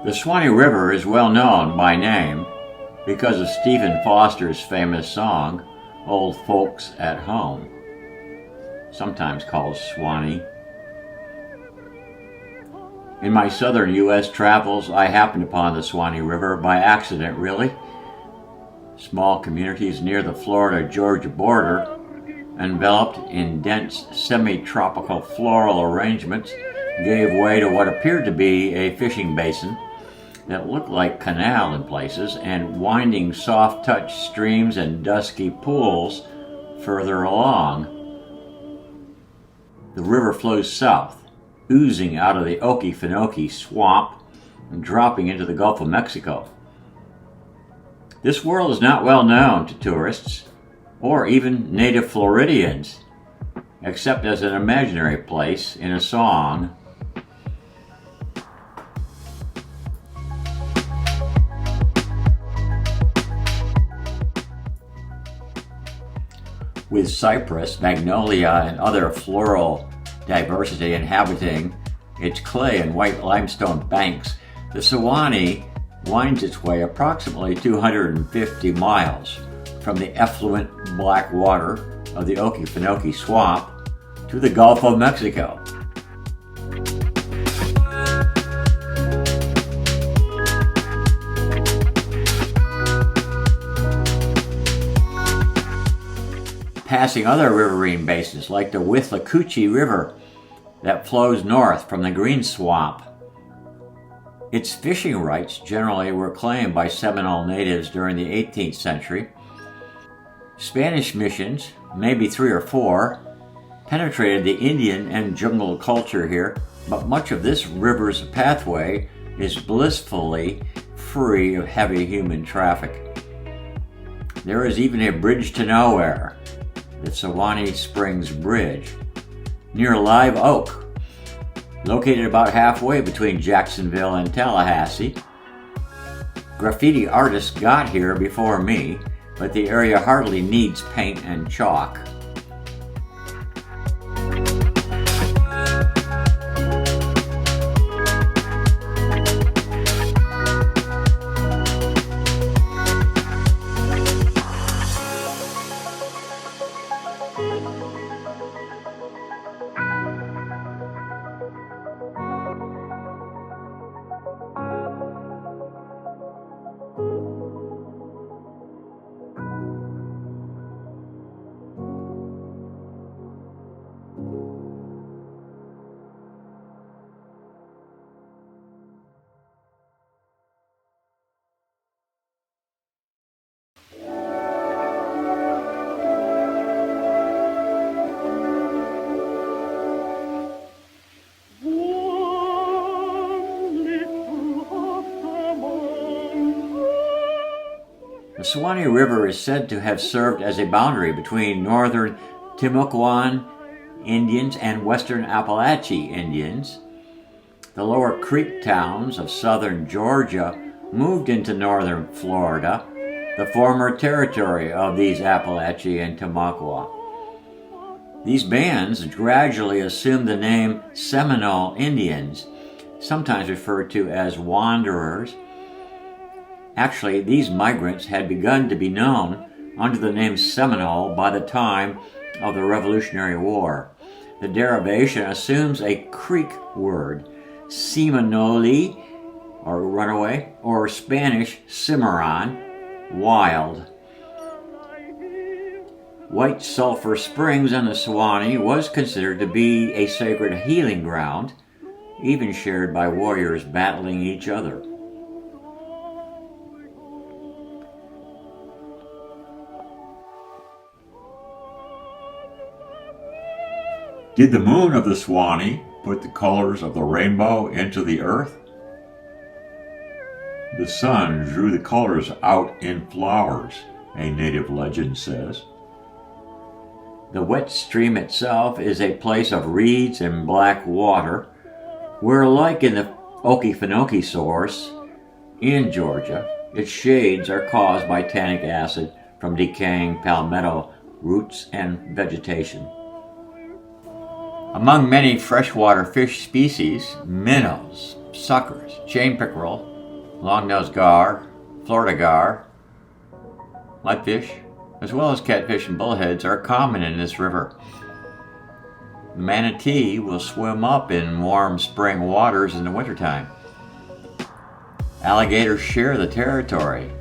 The Suwannee River is well known by name because of Stephen Foster's famous song, Old Folks at Home, sometimes called Suwannee. In my southern U.S. travels, I happened upon the Suwannee River by accident, really. Small communities near the Florida-Georgia border, enveloped in dense semi-tropical floral arrangements, gave way to what appeared to be a fishing basin that looked like canal in places, and winding soft-touch streams and dusky pools further along. The river flows south, oozing out of the Okefenokee swamp and dropping into the Gulf of Mexico. This world is not well known to tourists, or even native Floridians, except as an imaginary place in a song. With cypress, magnolia, and other floral diversity inhabiting its clay and white limestone banks, the Suwannee winds its way approximately 250 miles from the effluent black water of the Okefenokee swamp to the Gulf of Mexico. Passing other riverine basins like the Suwannee River that flows north from the Green Swamp. Its fishing rights generally were claimed by Seminole natives during the 18th century. Spanish missions, maybe 3 or 4, penetrated the Indian and jungle culture here, but much of this river's pathway is blissfully free of heavy human traffic. There is even a bridge to nowhere, the Suwannee Springs Bridge, near Live Oak, located about halfway between Jacksonville and Tallahassee. Graffiti artists got here before me, but the area hardly needs paint and chalk. The Suwannee River is said to have served as a boundary between northern Timucuan Indians and western Appalachee Indians. The lower Creek towns of southern Georgia moved into northern Florida, the former territory of these Appalachee and Timucua. These bands gradually assumed the name Seminole Indians, sometimes referred to as wanderers. Actually, these migrants had begun to be known under the name Seminole by the time of the Revolutionary War. The derivation assumes a Creek word, Seminole, or runaway, or Spanish Cimarron, wild. White Sulphur Springs on the Suwannee was considered to be a sacred healing ground, even shared by warriors battling each other. Did the moon of the Suwannee put the colors of the rainbow into the earth? The sun drew the colors out in flowers, a native legend says. The wet stream itself is a place of reeds and black water, where, like in the Okefenokee source in Georgia, its shades are caused by tannic acid from decaying palmetto roots and vegetation. Among many freshwater fish species, minnows, suckers, chain pickerel, long-nosed gar, Florida gar, whitefish, as well as catfish and bullheads are common in this river. The manatee will swim up in warm spring waters in the wintertime. Alligators share the territory.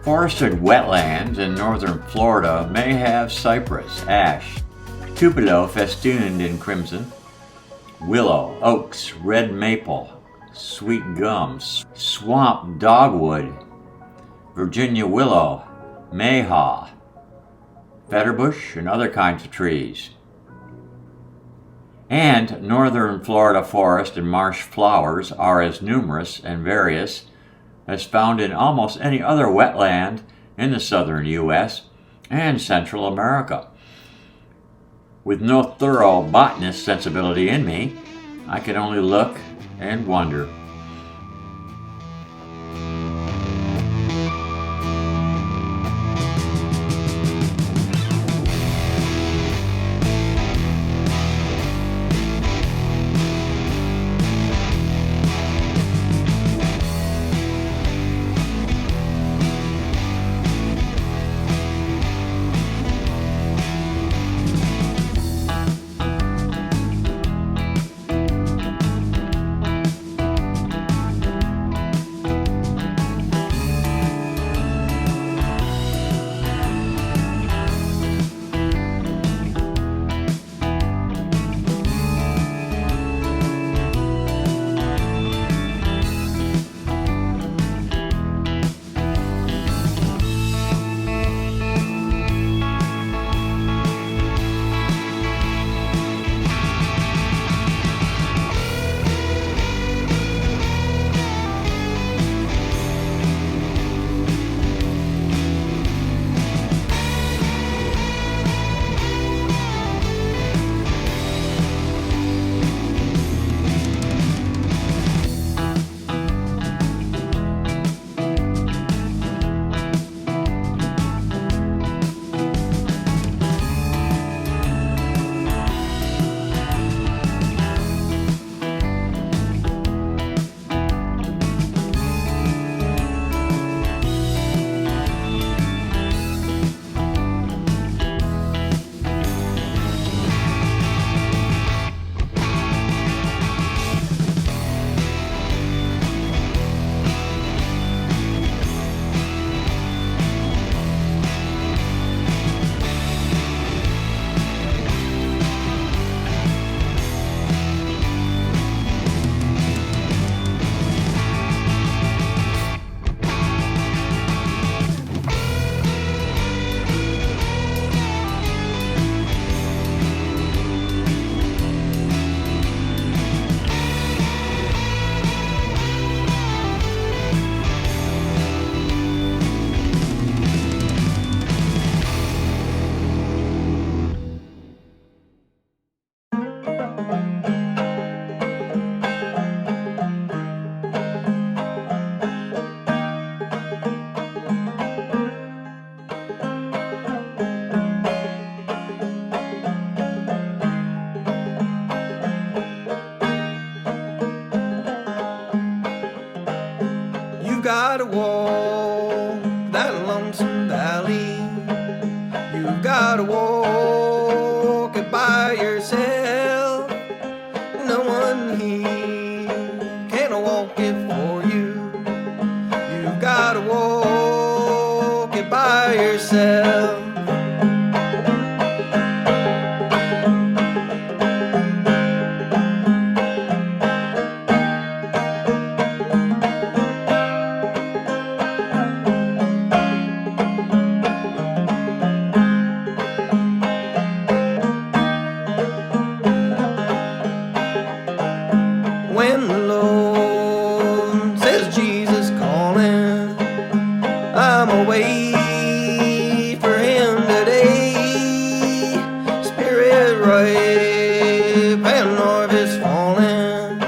Forested wetlands in northern Florida may have cypress, ash, tupelo festooned in crimson, willow, oaks, red maple, sweet gums, swamp dogwood, Virginia willow, mayhaw, fetterbush, and other kinds of trees. And northern Florida forest and marsh flowers are as numerous and various as found in almost any other wetland in the southern U.S. and Central America. With no thorough botanist sensibility in me, I can only look and wonder. gotta walk that lonesome valley. You gotta walk it by yourself. No one here can walk it for you. You gotta walk it by yourself. When the Lord says Jesus calling, I'm away for him today. Spirit ripe and harvest falling.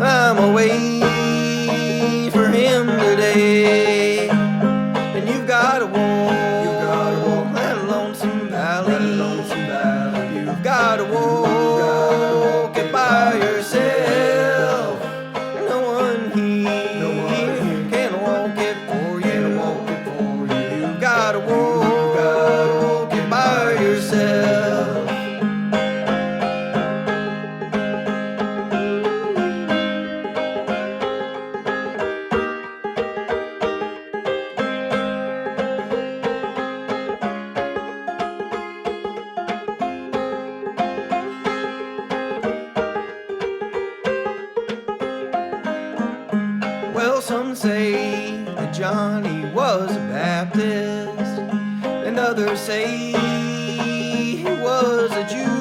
I'm away for him today. And you've got to walk that lonesome valley. You've got to walk it by yourself. No one here can walk it for you. You've got to walk it by yourself. Well, some say that Johnny was a Baptist, and others say he was a Jew.